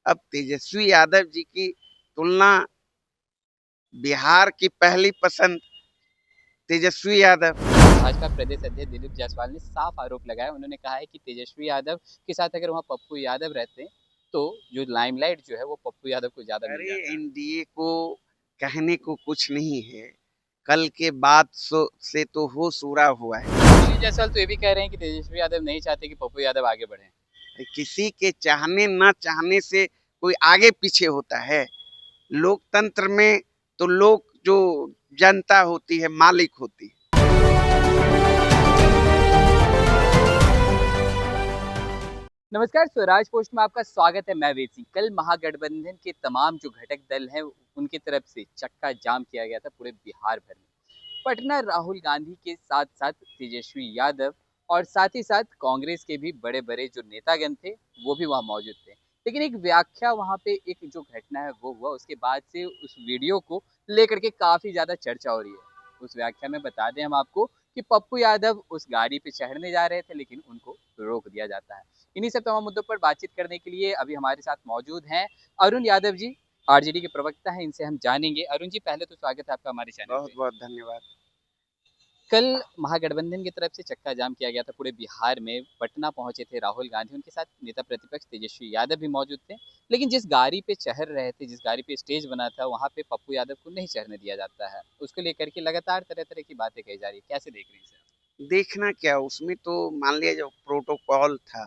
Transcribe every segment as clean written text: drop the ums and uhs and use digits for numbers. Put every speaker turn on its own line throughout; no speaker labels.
अब तेजस्वी यादव जी की तुलना बिहार की पहली पसंद तेजस्वी यादव।
भाजपा प्रदेश अध्यक्ष दिलीप जायसवाल ने साफ आरोप लगाया। उन्होंने कहा है कि तेजस्वी यादव के साथ अगर वहाँ पप्पू यादव रहते तो जो लाइमलाइट जो है वो पप्पू यादव को ज्यादा मिल
अरे
जाता।
एनडीए को कहने को कुछ नहीं है, कल के बाद से तो होश उड़ा हुआ है।
दिलीप जायसवाल तो ये भी कह रहे हैं कि तेजस्वी यादव नहीं चाहते कि पप्पू यादव आगे बढ़े।
किसी के चाहने न चाहने से कोई आगे पीछे होता है। लोकतंत्र में तो लोग जो जनता होती है मालिक होती है।
नमस्कार, स्वराज पोस्ट में आपका स्वागत है। मैं वेद सिंह। कल महागठबंधन के तमाम जो घटक दल हैं उनकी तरफ से चक्का जाम किया गया था पूरे बिहार भर में। पटना राहुल गांधी के साथ साथ तेजस्वी यादव और साथ ही साथ कांग्रेस के भी बड़े बड़े जो नेतागण थे वो भी वहां मौजूद थे। लेकिन एक व्याख्या वहां पे एक जो घटना है वो हुआ, उसके बाद से उस वीडियो को लेकर के काफी ज्यादा चर्चा हो रही है। उस व्याख्या में बता दें हम आपको कि पप्पू यादव उस गाड़ी पे चढ़ने जा रहे थे लेकिन उनको रोक दिया जाता है। इन्हीं सब तमाम मुद्दों पर बातचीत करने के लिए अभी हमारे साथ मौजूद हैं अरुण यादव जी, आरजेडी के प्रवक्ता हैं। इनसे हम जानेंगे। अरुण जी, पहले तो स्वागत है आपका हमारे चैनल
बहुत
पे।
बहुत धन्यवाद।
कल महागठबंधन की तरफ से चक्का जाम किया गया था पूरे बिहार में। पटना पहुंचे थे राहुल गांधी, उनके साथ नेता प्रतिपक्ष तेजस्वी यादव भी मौजूद थे। लेकिन जिस गाड़ी पे चढ़ रहे थे, जिस गाड़ी पे स्टेज बना था, वहां पे पप्पू यादव को नहीं चढ़ने दिया जाता है। उसको लेकर के लगातार तरह तरह की बातें कही जा रही है। कैसे देख रही हैं इसे?
देखना क्या, उसमें तो मान लिया जो प्रोटोकॉल था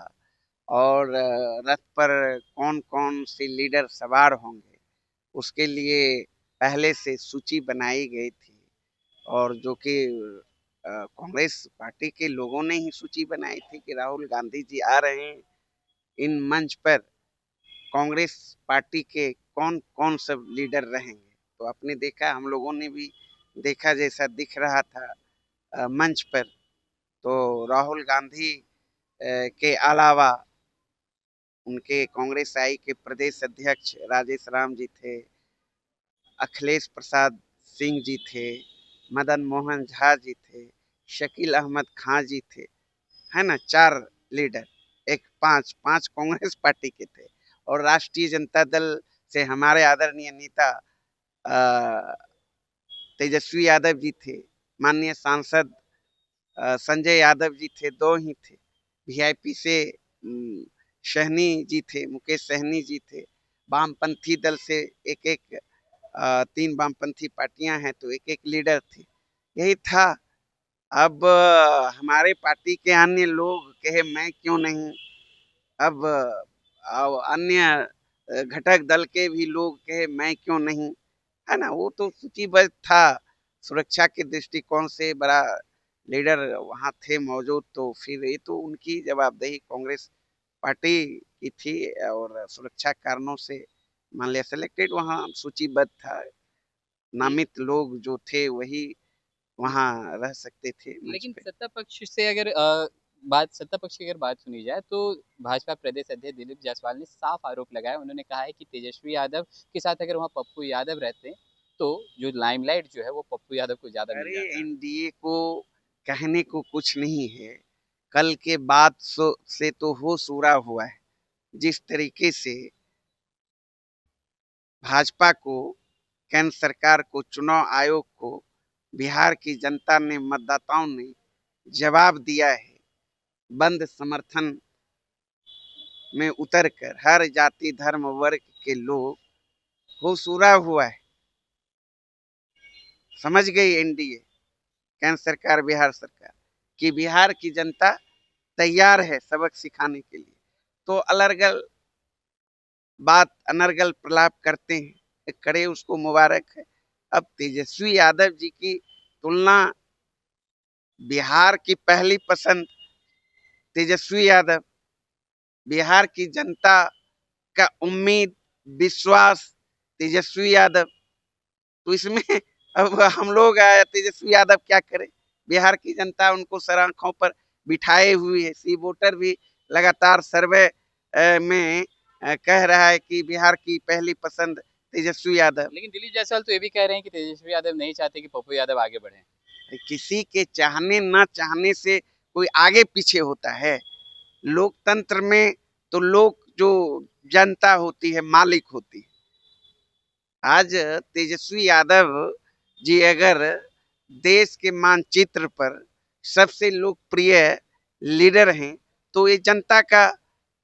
और रथ पर कौन कौन से लीडर सवार होंगे उसके लिए पहले से सूची बनाई गई थी। और जो कि कांग्रेस पार्टी के लोगों ने ही सूची बनाई थी कि राहुल गांधी जी आ रहे हैं इन मंच पर। कांग्रेस पार्टी के कौन कौन सब लीडर रहेंगे तो आपने देखा, हम लोगों ने भी देखा जैसा दिख रहा था मंच पर। तो राहुल गांधी के अलावा उनके कांग्रेस आई के प्रदेश अध्यक्ष राजेश राम जी थे, अखिलेश प्रसाद सिंह जी थे, मदन मोहन झा जी थे, शकील अहमद खान जी थे, है ना, चार लीडर। एक पांच पांच कांग्रेस पार्टी के थे। और राष्ट्रीय जनता दल से हमारे आदरणीय नेता तेजस्वी यादव जी थे, माननीय सांसद संजय यादव जी थे, दो ही थे। वीआईपी से सहनी जी थे, मुकेश सहनी जी थे। वामपंथी दल से एक एक तीन वामपंथी पार्टियां हैं तो एक एक लीडर थे, यही था। अब हमारे पार्टी के अन्य लोग कहे मैं क्यों नहीं, अब अन्य घटक दल के भी लोग कहे मैं क्यों नहीं, है ना। वो तो सूचीबद्ध था, सुरक्षा के दृष्टिकोण से बड़ा लीडर वहाँ थे मौजूद, तो फिर ये तो उनकी जवाबदेही कांग्रेस पार्टी की थी। और सुरक्षा कारणों से मान लिया सिलेक्टेड वहाँ सूचीबद्ध था, नामित लोग जो थे वही वहाँ रह सकते थे मंच
लेकिन
पे।
सत्ता पक्ष से अगर सत्ता पक्ष की अगर बात सुनी जाए तो भाजपा प्रदेश अध्यक्ष दिलीप जायसवाल ने साफ आरोप लगाया। उन्होंने कहा है कि तेजस्वी यादव के साथ अगर वहाँ पप्पू यादव रहते तो जो लाइमलाइट जो है वो पप्पू यादव को ज्यादा मिल
अरे
जाता।
एनडीए को कहने को कुछ नहीं है, कल के बाद से तो होश उड़ा हुआ है। जिस तरीके से भाजपा को, केंद्र सरकार को, चुनाव आयोग को बिहार की जनता ने, मतदाताओं ने जवाब दिया है, बंद समर्थन में उतरकर हर जाति धर्म वर्ग के लोग होश उड़ा हुआ है। समझ गई एनडीए, केंद्र सरकार, बिहार सरकार कि बिहार की जनता तैयार है सबक सिखाने के लिए। तो अलर्गल बात, अनर्गल प्रलाप करते हैं, करे उसको मुबारक है। अब तेजस्वी यादव जी की तुलना बिहार की पहली पसंद तेजस्वी यादव, बिहार की जनता का उम्मीद, विश्वास तेजस्वी यादव, तो इसमें अब हम लोग आए तेजस्वी यादव क्या करें। बिहार की जनता उनको सर आंखों पर बिठाए हुई है। सी वोटर भी लगातार सर्वे में कह रहा है कि बिहार की पहली पसंद तेजस्वी यादव।
लेकिन दिलीप जायसवाल तो ये भी कह रहे हैं कि तेजस्वी यादव नहीं चाहते कि पप्पू यादव आगे बढ़े।
किसी के चाहने न चाहने से कोई आगे पीछे होता है। लोकतंत्र में तो लोग जो जनता होती है मालिक होती है। आज तेजस्वी यादव जी अगर देश के मानचित्र पर सबसे लोकप्रिय लीडर हैं तो ये जनता का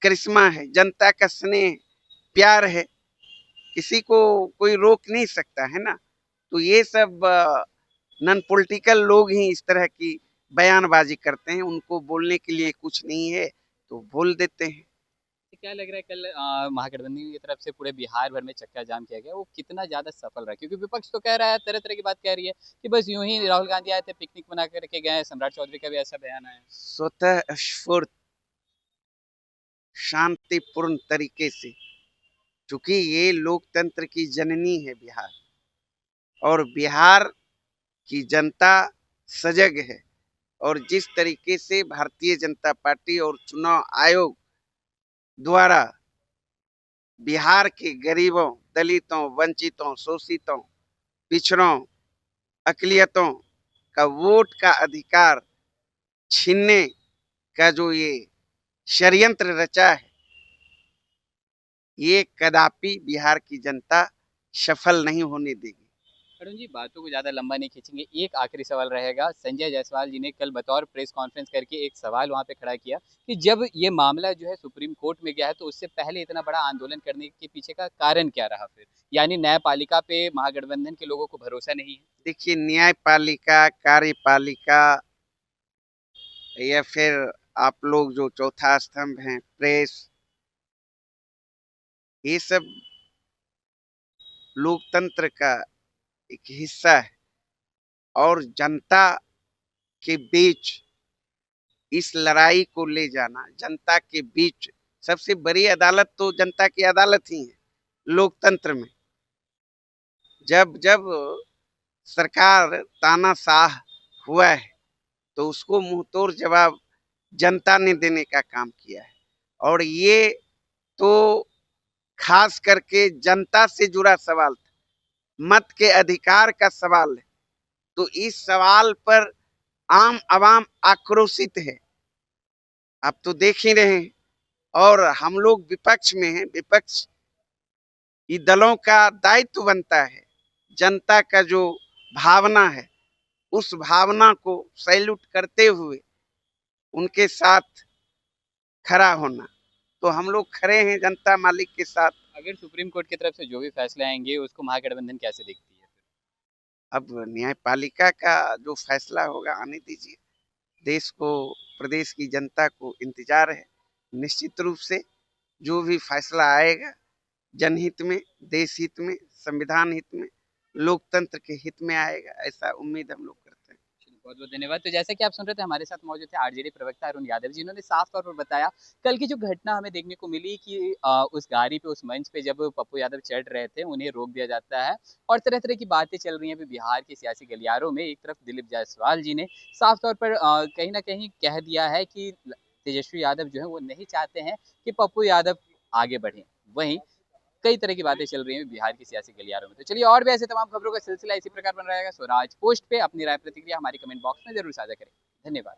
करिश्मा है, जनता का स्नेह प्यार है, किसी को कोई रोक नहीं सकता है ना। तो ये सब नॉन पॉलिटिकल लोग ही इस तरह की बयानबाजी करते हैं, उनको बोलने के लिए कुछ नहीं है तो बोल देते हैं।
क्या लग रहा है कल महागठबंधन की तरफ से पूरे बिहार भर में चक्का जाम किया गया, वो कितना ज्यादा सफल रहा? क्योंकि विपक्ष तो कह रहा है, तरह तरह की बात कह रही है कि बस यूं ही राहुल गांधी आए थे, पिकनिक मना करके गए। सम्राट चौधरी का भी ऐसा बयान आया।
स्वतः स्फूर्त शांतिपूर्ण तरीके से, क्योंकि ये लोकतंत्र की जननी है बिहार, और बिहार की जनता सजग है। और जिस तरीके से भारतीय जनता पार्टी और चुनाव आयोग द्वारा बिहार के गरीबों, दलितों, वंचितों, शोषितों, पिछड़ों, अकलियतों का वोट का अधिकार छीनने का जो ये षड्यंत्र रचा है, ये कदापि बिहार की जनता सफल नहीं होने देगी।
अरुण जी, बातों को ज्यादा लंबा नहीं खींचेंगे, एक आखिरी सवाल रहेगा। संजय जायसवाल जी ने कल बतौर प्रेस कॉन्फ्रेंस करके एक सवाल वहां पे खड़ा किया कि जब ये मामला जो है सुप्रीम कोर्ट में गया है तो उससे पहले इतना बड़ा आंदोलन करने के पीछे का कारण क्या रहा? फिर यानी न्यायपालिका पे महागठबंधन के लोगों को भरोसा नहीं है?
देखिए, न्यायपालिका, कार्यपालिका, या फिर आप लोग जो चौथा स्तंभ हैं प्रेस, ये सब लोकतंत्र का एक हिस्सा है। और जनता के बीच इस लड़ाई को ले जाना, जनता के बीच, सबसे बड़ी अदालत तो जनता की अदालत ही है लोकतंत्र में। जब जब सरकार तानाशाह हुआ है तो उसको मुंहतोड़ जवाब जनता ने देने का काम किया है। और ये तो खास करके जनता से जुड़ा सवाल था, मत के अधिकार का सवाल है। तो इस सवाल पर आम आवाम आक्रोशित है, आप तो देख ही रहे हैं। और हम लोग विपक्ष में हैं, विपक्ष ये दलों का दायित्व बनता है जनता का जो भावना है उस भावना को सैल्यूट करते हुए उनके साथ खड़ा होना। तो हम लोग खड़े हैं जनता मालिक के साथ।
अगर सुप्रीम कोर्ट की तरफ से जो भी फैसले आएंगे उसको महागठबंधन कैसे देखती है?
अब न्यायपालिका का जो फैसला होगा आने दीजिए, देश को, प्रदेश की जनता को इंतजार है। निश्चित रूप से जो भी फैसला आएगा जनहित में, देश हित में, संविधान हित में, लोकतंत्र के हित में आएगा, ऐसा उम्मीद हम लोग करते हैं।
बहुत बहुत धन्यवाद। तो जैसा कि आप सुन रहे थे, हमारे साथ मौजूद थे आरजेडी प्रवक्ता अरुण यादव जी। इन्होंने साफ तौर पर बताया कल की जो घटना हमें देखने को मिली कि उस गाड़ी पे, उस मंच पे जब पप्पू यादव चढ़ रहे थे उन्हें रोक दिया जाता है और तरह तरह की बातें चल रही हैं अभी बिहार के सियासी गलियारों में। एक तरफ दिलीप जायसवाल जी ने साफ तौर पर कहीं ना कहीं कह दिया है कि तेजस्वी यादव जो है वो नहीं चाहते हैं कि पप्पू यादव आगे बढ़े। वहीं कई तरह की बातें चल रही हैं बिहार की सियासी गलियारों में। तो चलिए, और भी ऐसे तमाम खबरों का सिलसिला इसी प्रकार बन रहेगा। स्वराज पोस्ट पे अपनी राय प्रतिक्रिया हमारी कमेंट बॉक्स में जरूर साझा करें। धन्यवाद।